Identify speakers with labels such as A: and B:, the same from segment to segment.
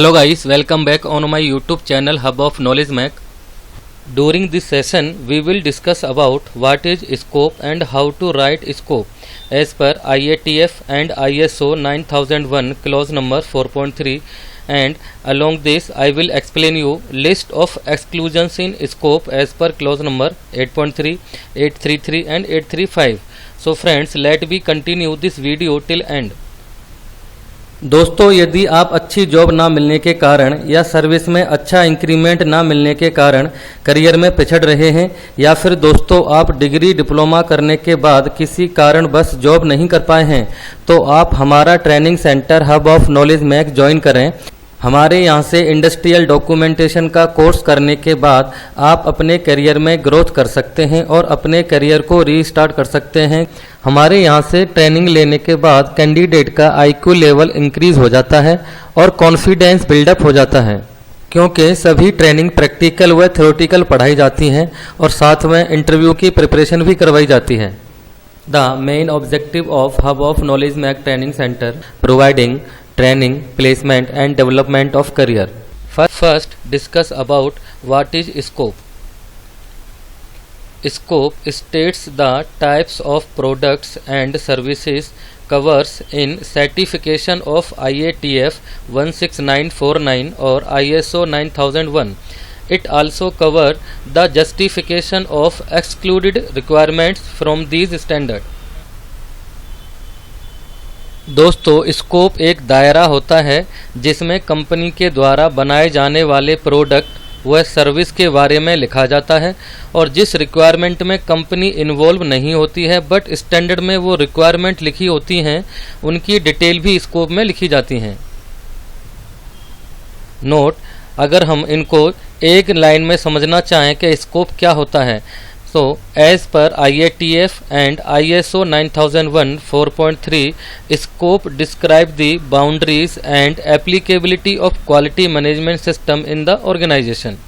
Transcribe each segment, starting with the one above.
A: Hello guys, welcome back on my YouTube channel Hub of Knowledge Mac. During this session we will discuss about what is scope and how to write scope as per IATF and ISO 9001 clause number 4.3, and along this I will explain you list of exclusions in scope as per clause number 8.3, 833 and 835. So friends, let me continue this video till end. दोस्तों, यदि आप अच्छी job ना मिलने के कारण या service में अच्छा इंक्रीमेंट ना मिलने के कारण करियर में पिछड़ रहे हैं, या फिर दोस्तों आप डिग्री डिप्लोमा करने के बाद किसी कारण बस जॉब नहीं कर पाए हैं, तो आप हमारा training centre hub of knowledge Mac join करें। हमारे यहाँ से इंडस्ट्रियल डॉक्यूमेंटेशन का कोर्स करने के बाद आप अपने करियर में ग्रोथ कर सकते हैं और अपने करियर को रीस्टार्ट कर सकते हैं। हमारे यहाँ से ट्रेनिंग लेने के बाद कैंडिडेट का IQ लेवल इंक्रीज हो जाता है और कॉन्फिडेंस बिल्डअप हो जाता है, क्योंकि सभी ट्रेनिंग प्रैक्टिकल व थ्योरेटिकल पढ़ाई जाती हैं और साथ में इंटरव्यू की प्रिपरेशन भी करवाई जाती है। The main objective of hub of knowledge Mac training centre providing training, placement and development of career. First, discuss about what is scope. Scope states the types of products and services covers in certification of IATF 16949 or ISO 9001. It also covers the justification of excluded requirements from these standards. दोस्तों, scope एक दायरा होता है जिसमें company के द्वारा बनाए जाने वाले प्रोडक्ट व सर्विस के बारे में लिखा जाता है, और जिस रिक्वायरमेंट में कंपनी इन्वॉल्व नहीं होती है बट स्टैंडर्ड में वो रिक्वायरमेंट लिखी होती हैं, उनकी डिटेल भी स्कोप में लिखी जाती हैं। नोट, अगर हम इनको एक लाइन में समझना चाहें कि स्कोप क्या होता है, so as per IATF and ISO 9001 4.3, scope describe the boundaries and applicability of quality management system in the organization.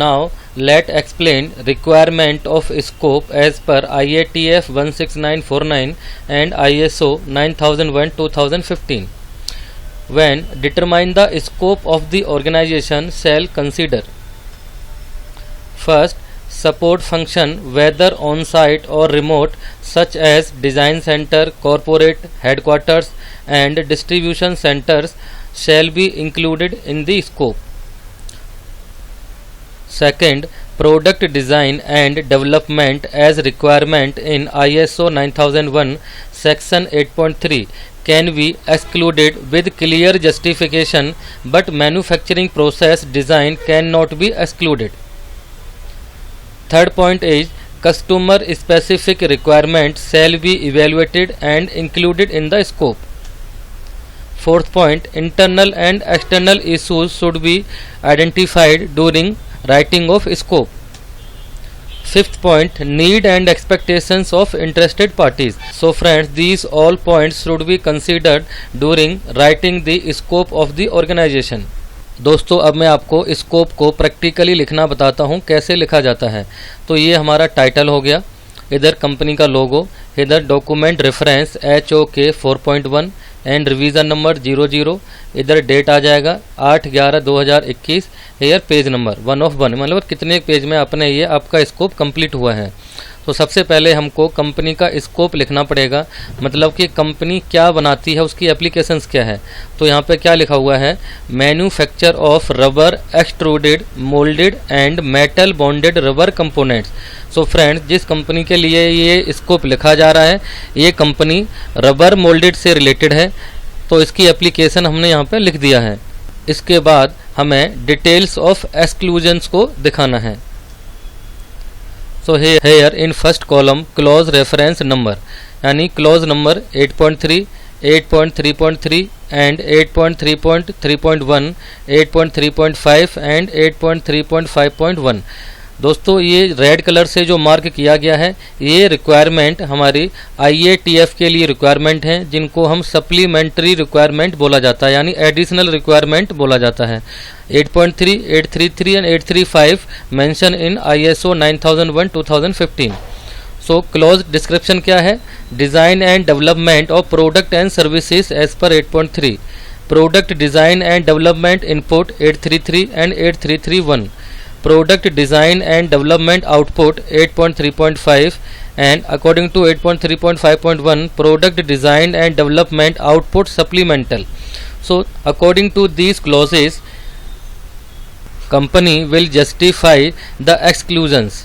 A: Now let explain requirement of scope as per IATF 16949 and ISO 9001 2015. When determine the scope of the organization shall consider: first, support function whether on site or remote, such as design center, corporate headquarters and distribution centers shall be included in the scope. Second, product design and development as requirement in ISO 9001 section 8.3 can be excluded with clear justification, but manufacturing process design cannot be excluded. Third point is customer specific requirements shall be evaluated and included in the scope. Fourth point, internal and external issues should be identified during writing of scope. Fifth point, need and expectations of interested parties. So friends, these all points should be considered during writing the scope of the organization. दोस्तों, अब मैं आपको scope को practically लिखना बताता हूँ कैसे लिखा जाता है। तो ये हमारा टाइटल हो गया, इधर कंपनी का लोगो, इधर document reference HOK 4.1 and revision number 00, इधर डेट आ जाएगा 8/11/2021, हेयर पेज नंबर 1 of 1, मतलब कितने पेज में अपने ये आपका स्कोप कंप्लीट हुआ है। तो सबसे पहले हमको कंपनी का स्कोप लिखना पड़ेगा, मतलब कि कंपनी क्या बनाती है, उसकी एप्लीकेशंस क्या है। तो यहाँ पे क्या लिखा हुआ है, manufacture of rubber extruded moulded and metal bonded rubber components. So friends, जिस कंपनी के लिए ये स्कोप लिखा जा रहा है, ये कंपनी रबर मोल्डेड से रिलेटेड है, तो इसकी एप्लीकेशन हमने यहाँ पे लिख दिया है। इसके बाद हमें डिटेल्स ऑफ एक्सक्लूजन्स को दिखाना है। So here in first column clause reference number, यानी clause number 8.3, 8.3.3 and 8.3.3.1, 8.3.5 and 8.3.5.1। दोस्तों, ये रेड कलर से जो मार्क किया गया है, ये रिक्वायरमेंट हमारी IATF के लिए रिक्वायरमेंट हैं, जिनको हम सप्लीमेंट्री रिक्वायरमेंट बोला जाता है, यानी एडिशनल रिक्वायरमेंट बोला जाता है। 8.3, 833 and 835 mention in ISO 9001 2015। So close description क्या है, design and development of product and services as per 8.3, Product design and development input 833 and 8331. Product design and development output 8.3.5, and according to 8.3.5.1 product design and development output supplemental. So according to these clauses, company will justify the exclusions.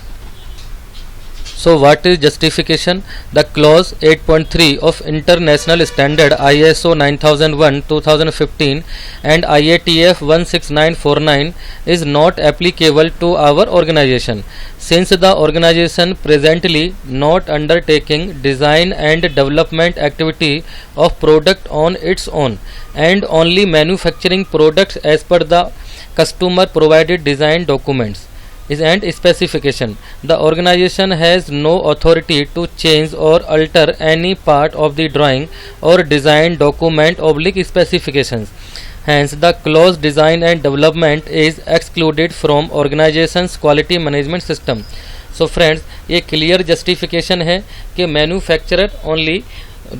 A: So what is justification? The clause 8.3 of International Standard ISO 9001-2015 and IATF 16949 is not applicable to our organization, since the organization presently not undertaking design and development activity of product on its own and only manufacturing products as per the customer provided design documents and specification. The organization has no authority to change or alter any part of the drawing or design document oblique specifications. Hence, the clause design and development is excluded from organization's quality management system. So friends, ये clear justification है कि manufacturer only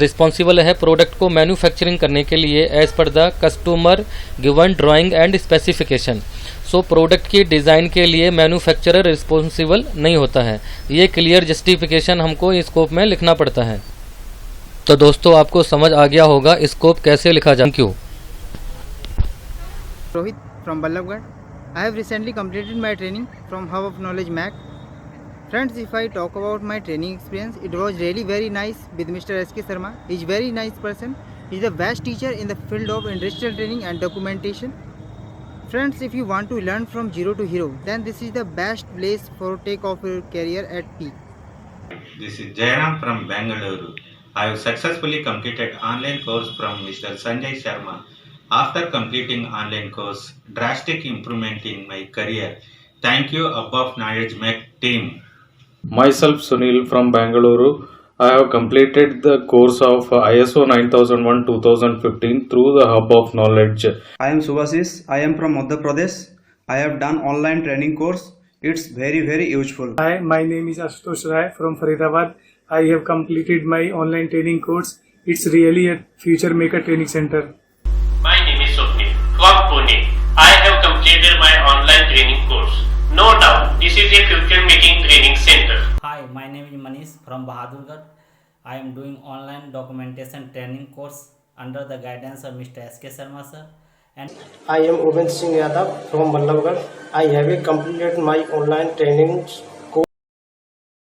A: responsible है product को manufacturing करने के लिए as per the customer given drawing and specification. So product की design के लिए मैन्युफैक्चरर रिस्पॉन्सिबल नहीं होता है. ये क्लियर जस्टिफिकेशन हमको स्कोप में लिखना पड़ता है. तो दोस्तों आपको समझ आ गया होगा स्कोप कैसे लिखा जाए. क्यों
B: Rohit from Ballabhgarh. I have recently completed my training from Hub of Knowledge MAC. Friends, if I talk about my training experience, it was really very nice with Mr. S.K Sharma. He is a very nice person. He is the best teacher in the field of industrial training and documentation. Friends, if you want to learn from zero to hero, then this is the best place for take off your career at peak.
C: This is Jairam from Bangalore. I have successfully completed online course from Mr. S.K Sharma. After completing online course, drastic improvement in my career. Thank you above knowledge MAC team.
D: Myself Sunil from Bangalore. I have completed the course of ISO 9001-2015 through the Hub of Knowledge.
E: I am Subhasis. I am from Madhya Pradesh. I have done online training course. It's very useful.
F: Hi, my name is Ashutosh Rai from Faridabad. I have completed my online training course. It's really a future maker training center.
G: My name is Swapnil from Pune. I have completed my online training course. No doubt, this is a future making training center.
H: Hi, my name is Manish from Bahadurgarh. I am doing online documentation training course under the guidance of Mr. S.K Sharma sir. And
I: I am Uben Singh Yadav from Ballabgarh. I have completed my online trainings